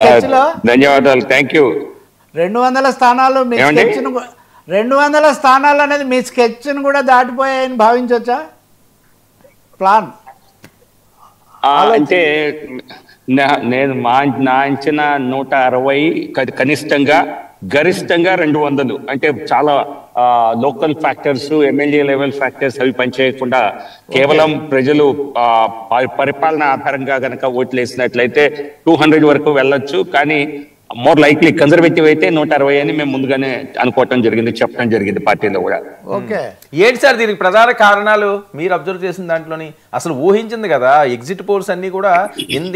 స్కెచ్లో ధన్యవాదాలు, thank you. 200 స్థానాలు మీ స్కెచ్ను 200 స్థానాలు అనేది మీ స్కెచ్ను కూడా దాటిపోయాయని భావించవచ్చా? ప్లాన్ అంటే నేను నా అంచనా 160, కనిష్టంగా గరిష్టంగా 200. అంటే చాలా local factors, MLA level factors అవి పనిచేయకుండా కేవలం ప్రజలు పరిపాలన ఆధారంగా గనక ఓట్లు వేసినట్లయితే 200 వరకు వెళ్ళొచ్చు. కానీ మోర్ లైక్లీ కన్జర్వేటివ్ అయితే 160 అని మేము ముందుగానే అనుకోవటం జరిగింది, చెప్పడం జరిగింది పార్టీలో కూడా. ఓకే, ఏంటి సార్ దీనికి ప్రధాన కారణాలు మీరు అబ్జర్వ్ చేసిన దాంట్లోని? అసలు ఊహించింది కదా, ఎగ్జిట్ పోల్స్ అన్ని కూడా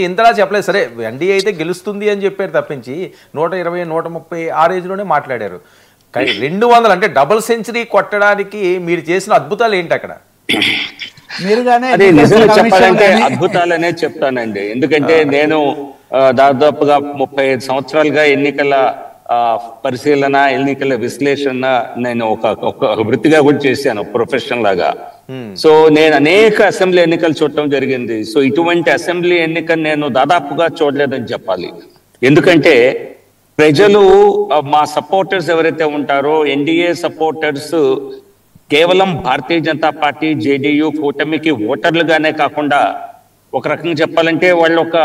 ఇంతలా చెప్పలేదు. సరే ఎన్డీఏ అయితే గెలుస్తుంది అని చెప్పారు తప్పించి 120, 130 ఆ రేంజ్లోనే మాట్లాడారు. కానీ 200 అంటే డబుల్ సెంచరీ కొట్టడానికి మీరు చేసిన అద్భుతాలు ఏంటి అక్కడ? అదే నిజంగా చెప్పాలంటే అద్భుతాలనే చెప్తానండి. ఎందుకంటే నేను దాదాపుగా 35 సంవత్సరాలుగా ఎన్నికల పరిశీలన, ఎన్నికల విశ్లేషణ నేను ఒక వృత్తిగా కూడా చేశాను, ప్రొఫెషన్ లాగా. సో నేను అనేక అసెంబ్లీ ఎన్నికలు చూడటం జరిగింది. సో ఇటువంటి అసెంబ్లీ ఎన్నికను నేను దాదాపుగా చూడలేదని చెప్పాలి. ఎందుకంటే ప్రజలు, మా సపోర్టర్స్ ఎవరైతే ఉంటారో, ఎన్డీఏ సపోర్టర్స్ కేవలం భారతీయ జనతా పార్టీ, జేడీయూ కూటమికి ఓటర్లుగానే కాకుండా ఒక రకంగా చెప్పాలంటే వాళ్ళు ఒక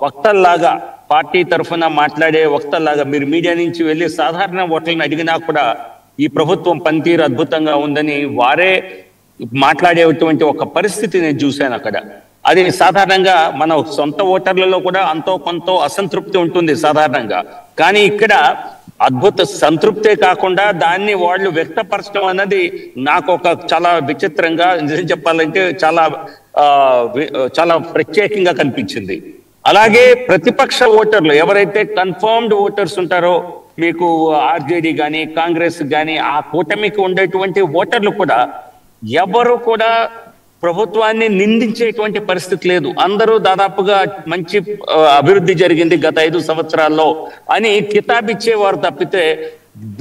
వక్తల్లాగా, పార్టీ తరఫున మాట్లాడే వక్తల్లాగా, మీరు మీడియా నుంచి వెళ్ళి సాధారణ ఓటర్లను అడిగినా కూడా ఈ ప్రభుత్వం పనితీరు అద్భుతంగా ఉందని వారే మాట్లాడేటువంటి ఒక పరిస్థితి నేను చూశాను అక్కడ. అది సాధారణంగా మన సొంత ఓటర్లలో కూడా అంతో కొంత అసంతృప్తి ఉంటుంది సాధారణంగా. కానీ ఇక్కడ అద్భుత సంతృప్తే కాకుండా దాన్ని వాళ్ళు వ్యక్తపరచడం అన్నది నాకు ఒక చాలా విచిత్రంగా, నిజం చెప్పాలంటే చాలా ప్రత్యేకంగా కనిపించింది. అలాగే ప్రతిపక్ష ఓటర్లు ఎవరైతే కన్ఫర్మ్డ్ ఓటర్స్ ఉంటారో, మీకు ఆర్జేడీ కానీ కాంగ్రెస్ కానీ ఆ కూటమికి ఉండేటువంటి ఓటర్లు కూడా ఎవరు కూడా ప్రభుత్వాన్ని నిందించేటువంటి పరిస్థితి లేదు. అందరూ దాదాపుగా మంచి అభివృద్ధి జరిగింది గత 5 సంవత్సరాల్లో అని కితాబిచ్చేవారు తప్పితే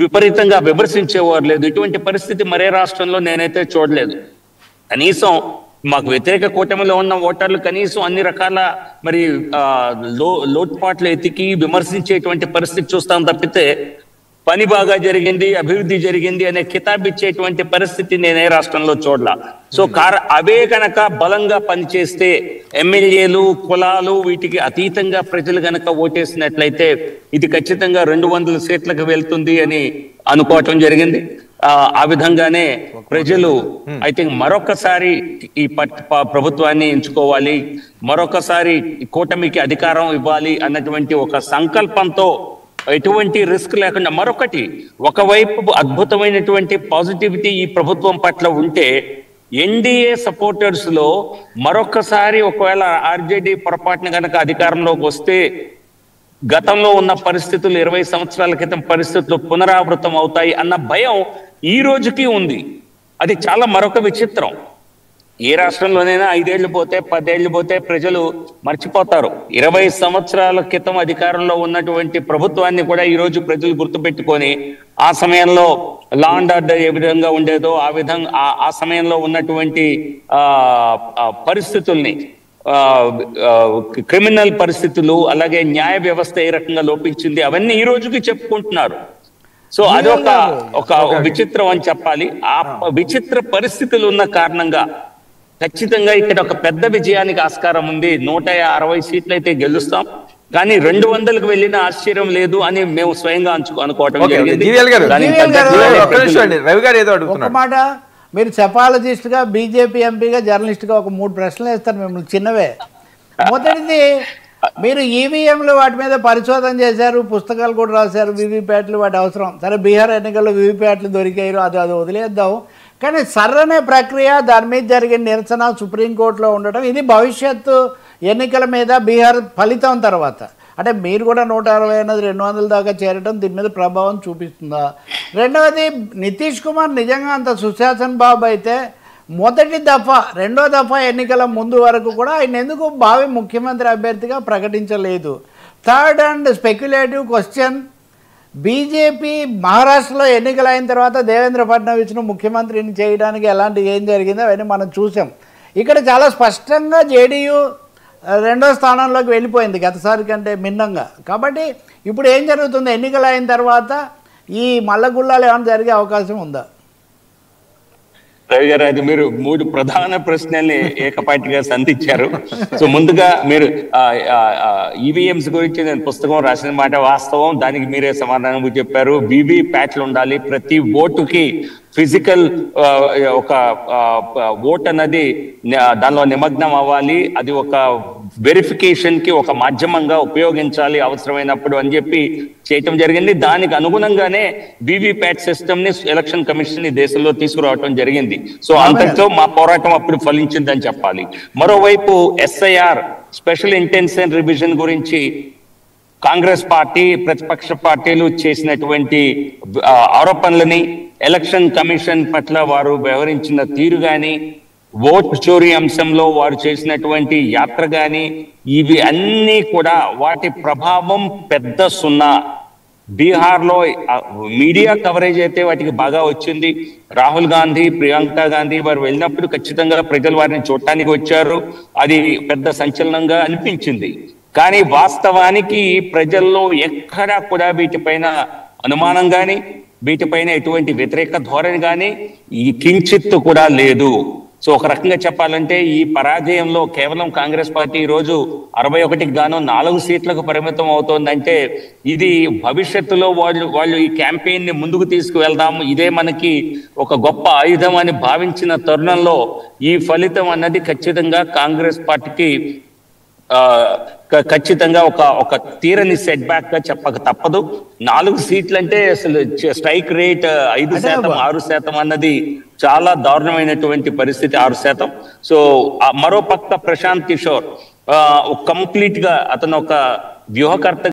విపరీతంగా విమర్శించేవారు లేదు. ఇటువంటి పరిస్థితి మరే రాష్ట్రంలో నేనైతే చూడలేదు. కనీసం మాకు వ్యతిరేక కూటమిలో ఉన్న ఓటర్లు కనీసం అన్ని రకాల మరి లోటుపాట్లు ఎతికి విమర్శించేటువంటి పరిస్థితి చూస్తాం తప్పితే పని బాగా జరిగింది, అభివృద్ధి జరిగింది అనే కితాబ్ ఇచ్చేటువంటి పరిస్థితి నేనే రాష్ట్రంలో చూడలా. సో అవే కనుక బలంగా పనిచేస్తే, ఎమ్మెల్యేలు, కులాలు వీటికి అతీతంగా ప్రజలు గనక ఓటేసినట్లయితే ఇది ఖచ్చితంగా 200 సీట్లకు వెళ్తుంది అని అనుకోవటం జరిగింది. ఆ విధంగానే ప్రజలు ఐ థింక్ మరొకసారి ఈ ప్రభుత్వాన్ని ఎంచుకోవాలి, మరొకసారి కూటమికి అధికారం ఇవ్వాలి అన్నటువంటి ఒక సంకల్పంతో, ఎటువంటి రిస్క్ లేకుండా, మరొకటి ఒకవైపు అద్భుతమైనటువంటి పాజిటివిటీ ఈ ప్రభుత్వం పట్ల ఉంటే, ఎన్డీఏ సపోర్టర్స్ లో మరొకసారి ఒకవేళ ఆర్జేడీ పొరపాటున కనుక అధికారంలోకి వస్తే గతంలో ఉన్న పరిస్థితులు, 20 సంవత్సరాల క్రితం పరిస్థితులు పునరావృతం అవుతాయి అన్న భయం ఈ రోజుకి ఉంది. అది చాలా మరొక విచిత్రం. ఏ రాష్ట్రంలోనైనా 5 ఏళ్లు పోతే 10 ఏళ్లు పోతే ప్రజలు మర్చిపోతారు. 20 సంవత్సరాల క్రితం అధికారంలో ఉన్నటువంటి ప్రభుత్వాన్ని కూడా ఈ రోజు ప్రజలు గుర్తుపెట్టుకొని ఆ సమయంలో లా అండ్ ఆర్డర్ ఏ విధంగా ఉండేదో ఆ విధంగా ఆ సమయంలో ఉన్నటువంటి పరిస్థితుల్ని, క్రిమినల్ పరిస్థితులు, అలాగే న్యాయ వ్యవస్థ ఏ రకంగా లోపించింది అవన్నీ ఈ రోజుకి చెప్పుకుంటున్నారు. సో అదొక విచిత్రం అని చెప్పాలి. ఆ విచిత్ర పరిస్థితులు ఉన్న కారణంగా ఖచ్చితంగా ఇక్కడ ఒక పెద్ద విజయానికి ఆస్కారం ఉంది. 160 సీట్లు అయితే గెలుస్తాం, కానీ 200కు వెళ్ళిన ఆశ్చర్యం లేదు అని మేము స్వయంగా అనుకోవటం జరిగింది. ఒక మాట, మీరు సెఫాలజిస్ట్ గా, బీజేపీ ఎంపీగా, జర్నలిస్ట్ గా ఒక 3 ప్రశ్నలు వేస్తారు మిమ్మల్ని, చిన్నవే. మొదటిది, మీరు ఈవీఎంలు వాటి మీద పరిశోధన చేశారు, పుస్తకాలు కూడా రాశారు, వీవీప్యాట్లు వాటి అవసరం. సరే బీహార్ ఎన్నికల్లో వీవీప్యాట్లు దొరికాయి, అది వదిలేద్దాం. కానీ సర్రనే ప్రక్రియ, దాని మీద జరిగిన నిరసన సుప్రీంకోర్టులో ఉండటం, ఇది భవిష్యత్తు ఎన్నికల మీద బీహార్ ఫలితం తర్వాత, అంటే మీరు కూడా 160 అన్నది 200 దాకా చేరడం దీని మీద ప్రభావం చూపిస్తుందా? రెండవది, నితీష్ కుమార్ నిజంగా అంత సుశాసన్ బాబు అయితే మొదటి దఫా, రెండో దఫా ఎన్నికల ముందు వరకు కూడా ఆయన ఎందుకు భావి ముఖ్యమంత్రి అభ్యర్థిగా ప్రకటించలేదు? Third and speculative question, BJP మహారాష్ట్రలో ఎన్నికలు అయిన తర్వాత దేవేంద్ర ఫడ్నవీస్ను ముఖ్యమంత్రిని చేయడానికి ఏం జరిగిందో అవన్నీ మనం చూసాం. ఇక్కడ చాలా స్పష్టంగా జేడీయూ రెండో స్థానంలోకి వెళ్ళిపోయింది గతసారి కంటే భిన్నంగా. కాబట్టి ఇప్పుడు ఏం జరుగుతుంది, ఎన్నికలు అయిన తర్వాత ఈ మల్లగుల్లాలు ఏమైనా జరిగే అవకాశం ఉందా? రవి గారు, అది మీరు 3 ప్రధాన ప్రశ్నల్ని ఏకపాటిగా సంధించారు. సో ముందుగా మీరు ఈవీఎంస్ గురించి నేను పుస్తకం రాసిన మాట వాస్తవం, దానికి మీరే సమాధానం చెప్పారు. వివి ప్యాట్లు ఉండాలి, ప్రతి ఓటుకి ఫిజికల్ ఒక ఓట్ అన్నది దానిలో నిమగ్నం అవ్వాలి, అది ఒక వెరిఫికేషన్ కి ఒక మాధ్యమంగా ఉపయోగించాలి అవసరమైనప్పుడు అని చెప్పి చేయటం జరిగింది. దానికి అనుగుణంగానే వివిప్యాట్ సిస్టమ్ ని ఎలక్షన్ కమిషన్ ని దేశంలో తీసుకురావటం జరిగింది. సో అంతటితో మా పోరాటం అప్పుడు ఫలించిందని చెప్పాలి. మరోవైపు ఎస్ఐఆర్ స్పెషల్ ఇంటెన్సివ్ రివిజన్ గురించి కాంగ్రెస్ పార్టీ ప్రతిపక్ష పార్టీలు చేసినటువంటి ఆరోపణలని, ఎలక్షన్ కమిషన్ పట్ల వారు వ్యవహరించిన తీరు గాని, ఓట్ చోరీ అంశంలో వారు చేసినటువంటి యాత్ర గాని, ఇవి అన్నీ కూడా వాటి ప్రభావం పెద్ద సున్నా. బీహార్లో మీడియా కవరేజ్ అయితే వాటికి బాగా వచ్చింది. రాహుల్ గాంధీ, ప్రియాంక గాంధీ వారు వెళ్ళినప్పుడు ఖచ్చితంగా ప్రజలు వారిని చూడటానికి వచ్చారు, అది పెద్ద సంచలనంగా అనిపించింది. కానీ వాస్తవానికి ప్రజల్లో ఎక్కడా కూడా వీటిపైన అనుమానం గాని, వీటిపైన ఎటువంటి వ్యతిరేక ధోరణి కానీ ఈ కించిత్తు కూడా లేదు. సో ఒక రకంగా చెప్పాలంటే ఈ పరాజయంలో కేవలం కాంగ్రెస్ పార్టీ ఈరోజు 61కి గాను 4 సీట్లకు పరిమితం అవుతోందంటే ఇది భవిష్యత్తులో వాళ్ళు ఈ క్యాంపెయిన్ ని ముందుకు తీసుకువెళ్దాము, ఇదే మనకి ఒక గొప్ప ఆయుధం అని భావించిన తరుణంలో ఈ ఫలితం అన్నది ఖచ్చితంగా కాంగ్రెస్ పార్టీకి ఖచ్చితంగా ఒక తీరని సెట్ బ్యాక్ గా చెప్పక తప్పదు. 4 సీట్లు అంటే అసలు స్ట్రైక్ రేట్ 5%, 6% అన్నది చాలా దారుణమైనటువంటి పరిస్థితి, 6%. సో మరో పక్క ప్రశాంత్ కిషోర్ కంప్లీట్ గా అతను ఒక వ్యూహకర్త